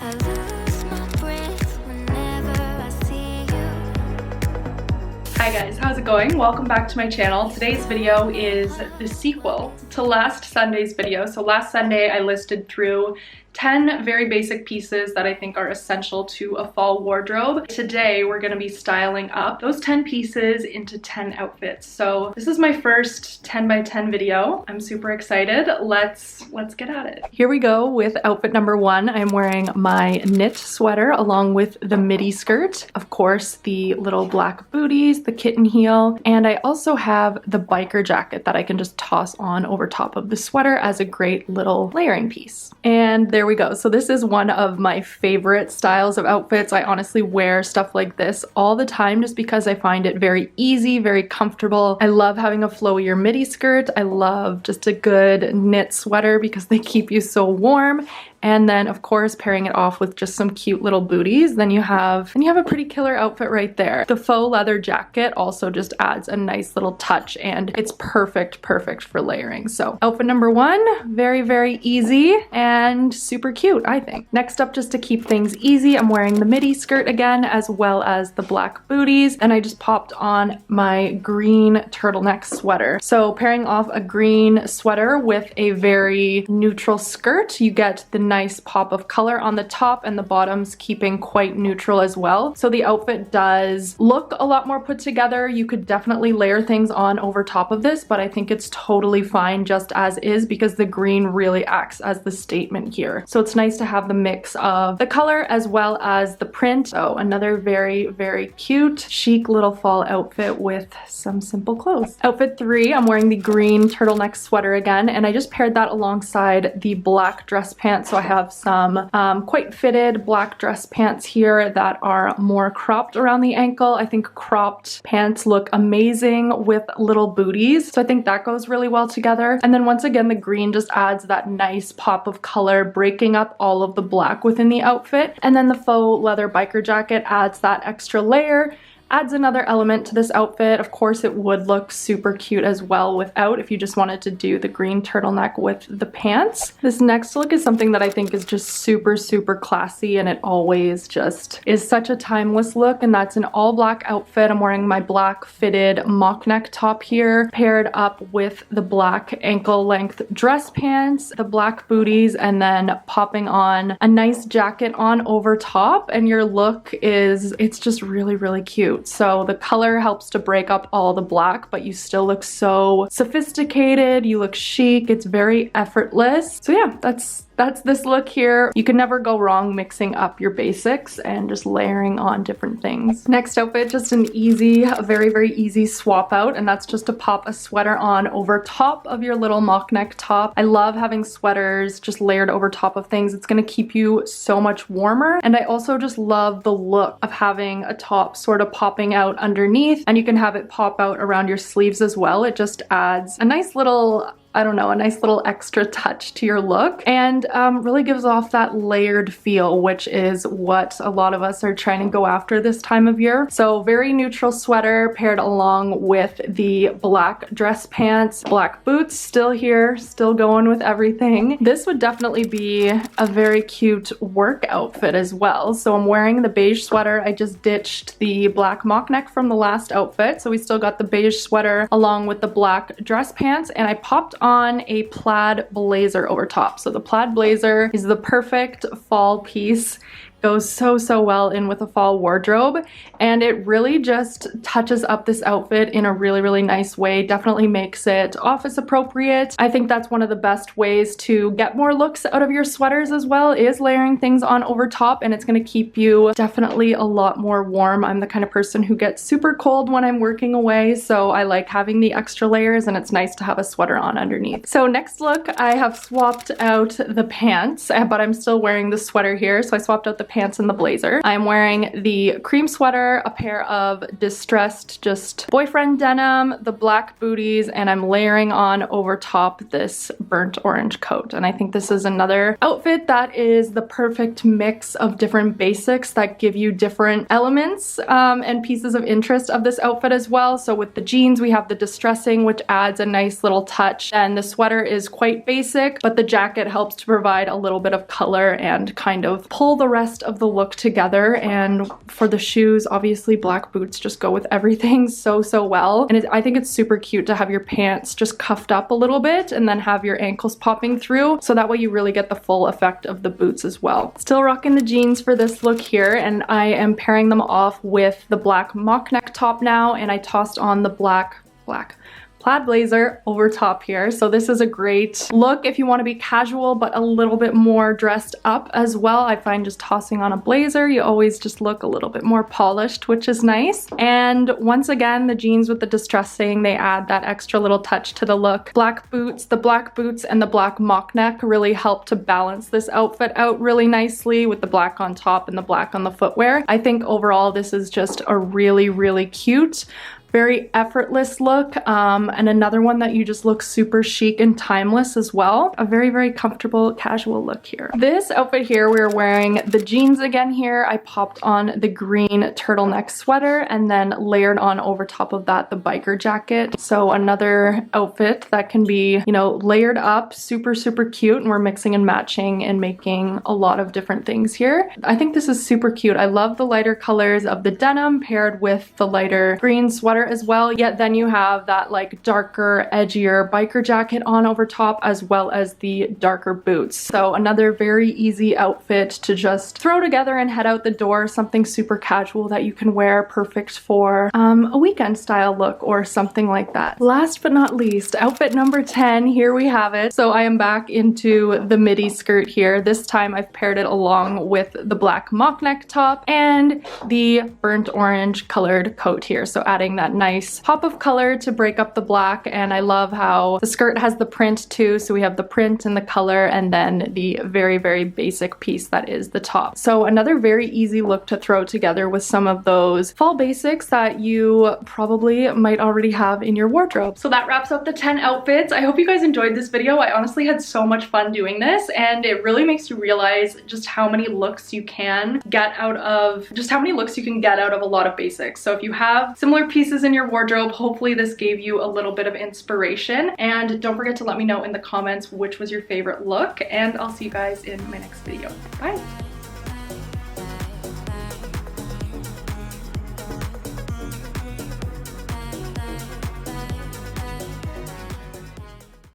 I lose my breath whenever I see you. Hi guys, how's it going? Welcome back to my channel. Today's video is the sequel to last Sunday's video. So last Sunday I listed through 10 very basic pieces that I think are essential to a fall wardrobe. Today we're going to be styling up those 10 pieces into 10 outfits. So this is my first 10 by 10 video. I'm super excited. Let's get at it. Here we go with outfit number 1. I'm wearing my knit sweater along with the midi skirt. Of course, the little black booties, the kitten heel, and I also have the biker jacket that I can just toss on over top of the sweater as a great little layering piece. And there we go. So this is one of my favorite styles of outfits. I honestly wear stuff like this all the time just because I find it very easy, very comfortable. I love having a flowier midi skirt. I love just a good knit sweater because they keep you so warm. And then of course pairing it off with just some cute little booties, then you have a pretty killer outfit right there. The faux leather jacket also just adds a nice little touch and it's perfect for layering. So outfit number 1, very easy and super cute, I think. Next up, just to keep things easy, I'm wearing the midi skirt again as well as the black booties, and I just popped on my green turtleneck sweater. So pairing off a green sweater with a very neutral skirt, you get the nice pop of color on the top and the bottoms keeping quite neutral as well. So the outfit does look a lot more put together. You could definitely layer things on over top of this, but I think it's totally fine just as is because the green really acts as the statement here. So it's nice to have the mix of the color as well as the print. So another very cute, chic little fall outfit with some simple clothes. Outfit 3, I'm wearing the green turtleneck sweater again, and I just paired that alongside the black dress pants. So I have some quite fitted black dress pants here that are more cropped around the ankle. I think cropped pants look amazing with little booties, so I think that goes really well together. And then once again, the green just adds that nice pop of color, breaking up all of the black within the outfit. And then the faux leather biker jacket adds that extra layer, adds another element to this outfit. Of course, it would look super cute as well without, if you just wanted to do the green turtleneck with the pants. This next look is something that I think is just super classy, and it always just is such a timeless look, and that's an all black outfit. I'm wearing my black fitted mock neck top here, paired up with the black ankle length dress pants, the black booties, and then popping on a nice jacket on over top, and your look is, it's just really cute. So the color helps to break up all the black, but you still look so sophisticated, you look chic, it's very effortless. So yeah, that's this look here. You can never go wrong mixing up your basics and just layering on different things. Next outfit, just an easy, very easy swap out, and that's just to pop a sweater on over top of your little mock neck top. I love having sweaters just layered over top of things. It's gonna keep you so much warmer, and I also just love the look of having a top sort of popping out underneath, and you can have it pop out around your sleeves as well. It just adds a nice little, I don't know, a nice little extra touch to your look, and really gives off that layered feel, which is what a lot of us are trying to go after this time of year. So very neutral sweater paired along with the black dress pants, black boots, still here, still going with everything. This would definitely be a very cute work outfit as well. So I'm wearing the beige sweater. I just ditched the black mock neck from the last outfit, so we still got the beige sweater along with the black dress pants, and I popped on a plaid blazer over top. So the plaid blazer is the perfect fall piece. Goes so well in with a fall wardrobe, and it really just touches up this outfit in a really nice way. Definitely makes it office appropriate. I think that's one of the best ways to get more looks out of your sweaters as well, is layering things on over top, and it's going to keep you definitely a lot more warm. I'm the kind of person who gets super cold when I'm working away, so I like having the extra layers, and it's nice to have a sweater on underneath. So next look, I have swapped out the pants, but I'm still wearing the sweater here. So I swapped out the pants and the blazer. I'm wearing the cream sweater, a pair of distressed just boyfriend denim, the black booties, and I'm layering on over top this burnt orange coat. And I think this is another outfit that is the perfect mix of different basics that give you different elements and pieces of interest of this outfit as well. So with the jeans, we have the distressing, which adds a nice little touch, and the sweater is quite basic, but the jacket helps to provide a little bit of color and kind of pull the rest of the look together. And for the shoes, obviously black boots just go with everything so well. And I think it's super cute to have your pants just cuffed up a little bit and then have your ankles popping through, so that way you really get the full effect of the boots as well. Still rocking the jeans for this look here, and I am pairing them off with the black mock neck top now, and I tossed on the black plaid blazer over top here. So this is a great look if you want to be casual but a little bit more dressed up as well. I find just tossing on a blazer, you always just look a little bit more polished, which is nice. And once again, the jeans with the distressing, they add that extra little touch to the look. Black boots, the black boots and the black mock neck really help to balance this outfit out really nicely with the black on top and the black on the footwear. I think overall this is just a really cute, very effortless look, and another one that you just look super chic and timeless as well. A very comfortable casual look here. This outfit here, we're wearing the jeans again here. I popped on the green turtleneck sweater and then layered on over top of that the biker jacket. So another outfit that can be, you know, layered up, super cute, and we're mixing and matching and making a lot of different things here. I think this is super cute. I love the lighter colors of the denim paired with the lighter green sweater as well, yet then you have that like darker, edgier biker jacket on over top, as well as the darker boots. So another very easy outfit to just throw together and head out the door, something super casual that you can wear, perfect for a weekend style look or something like that. Last but not least, outfit number 10, here we have it. So I am back into the midi skirt here. This time I've paired it along with the black mock neck top and the burnt orange colored coat here. So adding that nice pop of color to break up the black, and I love how the skirt has the print too, so we have the print and the color and then the very basic piece that is the top. So another very easy look to throw together with some of those fall basics that you probably might already have in your wardrobe. So that wraps up the 10 outfits. I hope you guys enjoyed this video. I honestly had so much fun doing this, and it really makes you realize just how many looks you can get out of, a lot of basics. So if you have similar pieces in your wardrobe, hopefully this gave you a little bit of inspiration. And don't forget to let me know in the comments which was your favorite look, and I'll see you guys in my next video. Bye!